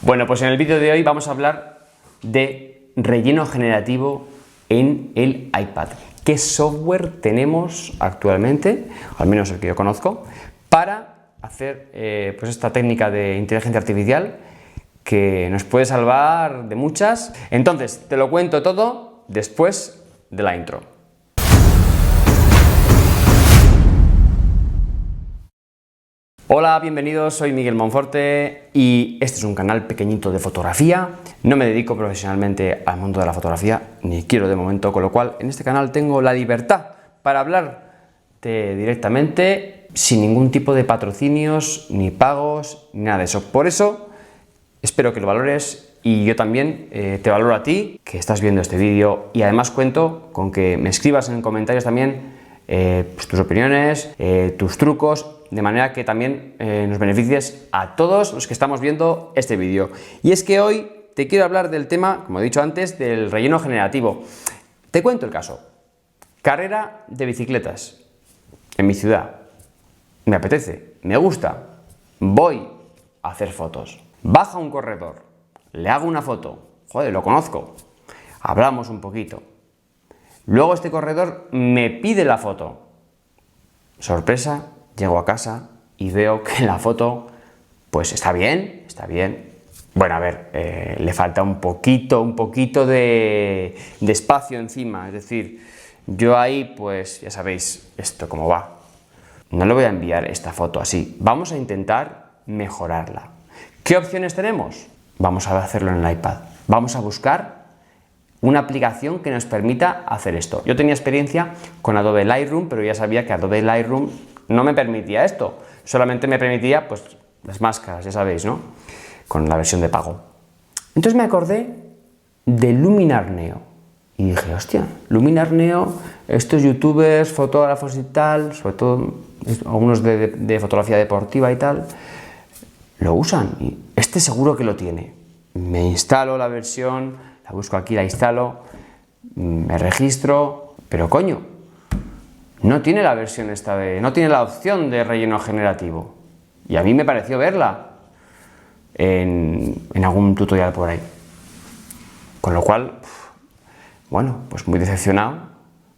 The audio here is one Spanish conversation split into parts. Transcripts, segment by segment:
Bueno, pues en el vídeo de hoy vamos a hablar de relleno generativo en el iPad. ¿Qué software tenemos actualmente, al menos el que yo conozco, para hacer pues esta técnica de inteligencia artificial que nos puede salvar de muchas? Entonces, te lo cuento todo después de la intro. Hola, bienvenidos, soy Miguel Monforte y este es un canal pequeñito de fotografía. No me dedico profesionalmente al mundo de la fotografía, ni quiero de momento, con lo cual en este canal tengo la libertad para hablarte directamente sin ningún tipo de patrocinios, ni pagos, ni nada de eso. Por eso espero que lo valores y yo también te valoro a ti que estás viendo este vídeo, y además cuento con que me escribas en comentarios también pues tus opiniones, tus trucos, de manera que también nos beneficies a todos los que estamos viendo este vídeo. Y es que hoy te quiero hablar del tema, como he dicho antes, del relleno generativo. Te cuento el caso. Carrera de bicicletas en mi ciudad. Me apetece, me gusta, voy a hacer fotos. Baja un corredor, le hago una foto, joder, lo conozco, hablamos un poquito. Luego este corredor me pide la foto. Sorpresa, llego a casa y veo que la foto, pues está bien, está bien. Bueno, a ver, le falta un poquito de espacio encima, es decir, yo ahí, pues ya sabéis esto cómo va. No le voy a enviar esta foto así, vamos a intentar mejorarla. ¿Qué opciones tenemos? Vamos a hacerlo en el iPad, vamos a buscar una aplicación que nos permita hacer esto. Yo tenía experiencia con Adobe Lightroom, pero ya sabía que Adobe Lightroom no me permitía esto, solamente me permitía pues las máscaras, ya sabéis, ¿no? Con la versión de pago. Entonces me acordé de Luminar Neo y dije, hostia, Luminar Neo, estos youtubers, fotógrafos y tal, sobre todo algunos de fotografía deportiva y tal, lo usan y este seguro que lo tiene. Me instalo la versión, la busco aquí, la instalo, me registro, pero coño, no tiene la versión esta no tiene la opción de relleno generativo. Y a mí me pareció verla en algún tutorial por ahí. Con lo cual, bueno, pues muy decepcionado,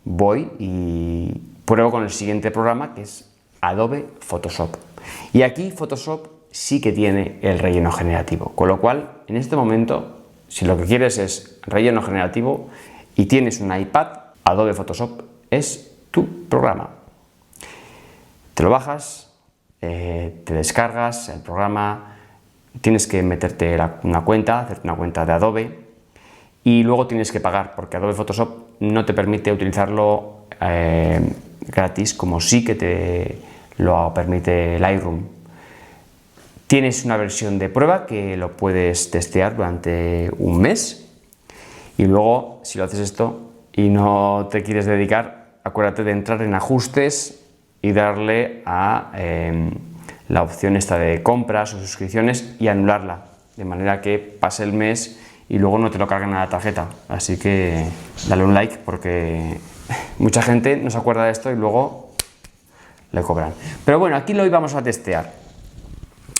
voy y pruebo con el siguiente programa, que es Adobe Photoshop. Y aquí Photoshop sí que tiene el relleno generativo. Con lo cual, en este momento, si lo que quieres es relleno generativo y tienes un iPad, Adobe Photoshop es tu programa. Te lo bajas, te descargas el programa, tienes que meterte una cuenta, hacerte una cuenta de Adobe y luego tienes que pagar, porque Adobe Photoshop no te permite utilizarlo gratis, como sí que te lo permite Lightroom. Tienes una versión de prueba que lo puedes testear durante un mes y luego, si lo haces esto y no te quieres dedicar, acuérdate de entrar en ajustes y darle a la opción esta de compras o suscripciones y anularla, de manera que pase el mes y luego no te lo carguen a la tarjeta. Así que dale un like, porque mucha gente no se acuerda de esto y luego le cobran. Pero bueno, aquí lo íbamos a testear.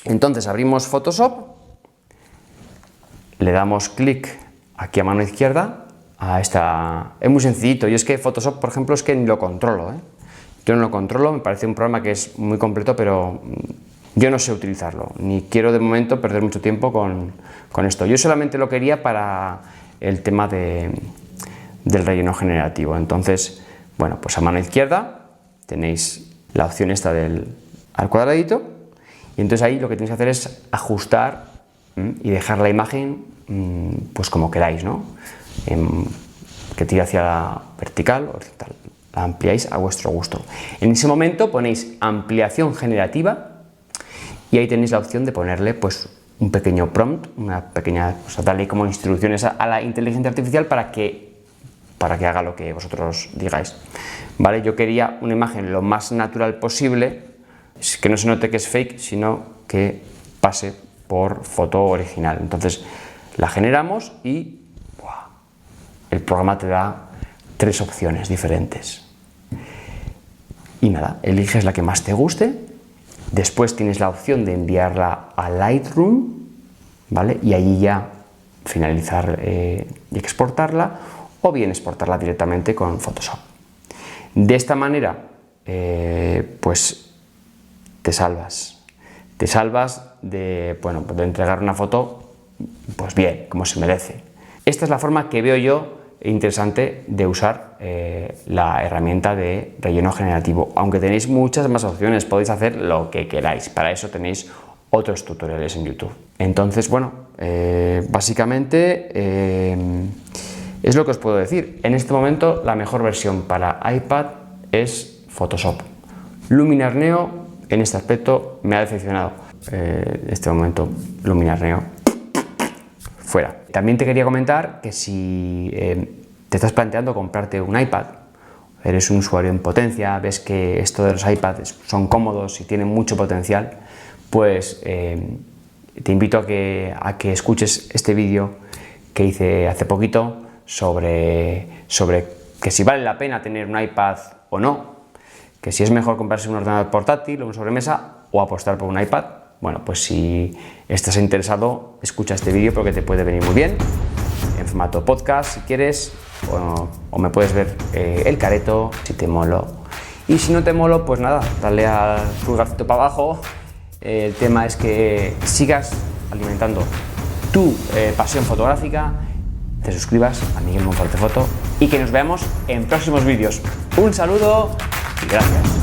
Entonces abrimos Photoshop, le damos clic aquí a mano izquierda a esta. Es muy sencillito, y es que Photoshop, por ejemplo, es que ni lo controlo, ¿eh? Yo no lo controlo, me parece un programa que es muy completo, pero yo no sé utilizarlo, ni quiero de momento perder mucho tiempo con esto. Yo solamente lo quería para el tema del relleno generativo. Entonces, bueno, pues a mano izquierda tenéis la opción esta al cuadradito, y entonces ahí lo que tenéis que hacer es ajustar y dejar la imagen pues como queráis, ¿no? Que tire hacia la vertical o horizontal. La ampliáis a vuestro gusto. En ese momento ponéis ampliación generativa y ahí tenéis la opción de ponerle pues un pequeño prompt, una pequeña, o sea, darle como instrucciones a la inteligencia artificial para que haga lo que vosotros digáis. ¿Vale? Yo quería una imagen lo más natural posible, que no se note que es fake, sino que pase por foto original. Entonces la generamos y el programa te da 3 opciones diferentes. Y nada, eliges la que más te guste. Después tienes la opción de enviarla a Lightroom, ¿vale? Y allí ya finalizar y exportarla, o bien exportarla directamente con Photoshop. De esta manera, pues te salvas de, bueno, de entregar una foto, pues bien, como se merece. Esta es la forma que veo yo interesante de usar la herramienta de relleno generativo, aunque tenéis muchas más opciones, podéis hacer lo que queráis, para eso tenéis otros tutoriales en YouTube. Entonces, bueno, básicamente es lo que os puedo decir. En este momento la mejor versión para iPad es Photoshop. Luminar Neo en este aspecto me ha decepcionado. En este momento Luminar Neo fuera. También te quería comentar que si te estás planteando comprarte un iPad, eres un usuario en potencia, ves que esto de los iPads son cómodos y tienen mucho potencial, pues te invito a que escuches este vídeo que hice hace poquito sobre que si vale la pena tener un iPad o no, que si es mejor comprarse un ordenador portátil o una sobremesa o apostar por un iPad. Bueno, pues si estás interesado, escucha este vídeo porque te puede venir muy bien, en formato podcast si quieres, o me puedes ver el careto si te molo. Y si no te molo, pues nada, dale al pulgarcito para abajo. El tema es que sigas alimentando tu pasión fotográfica, te suscribas a Miguel Monforte Foto y que nos veamos en próximos vídeos. Un saludo y gracias.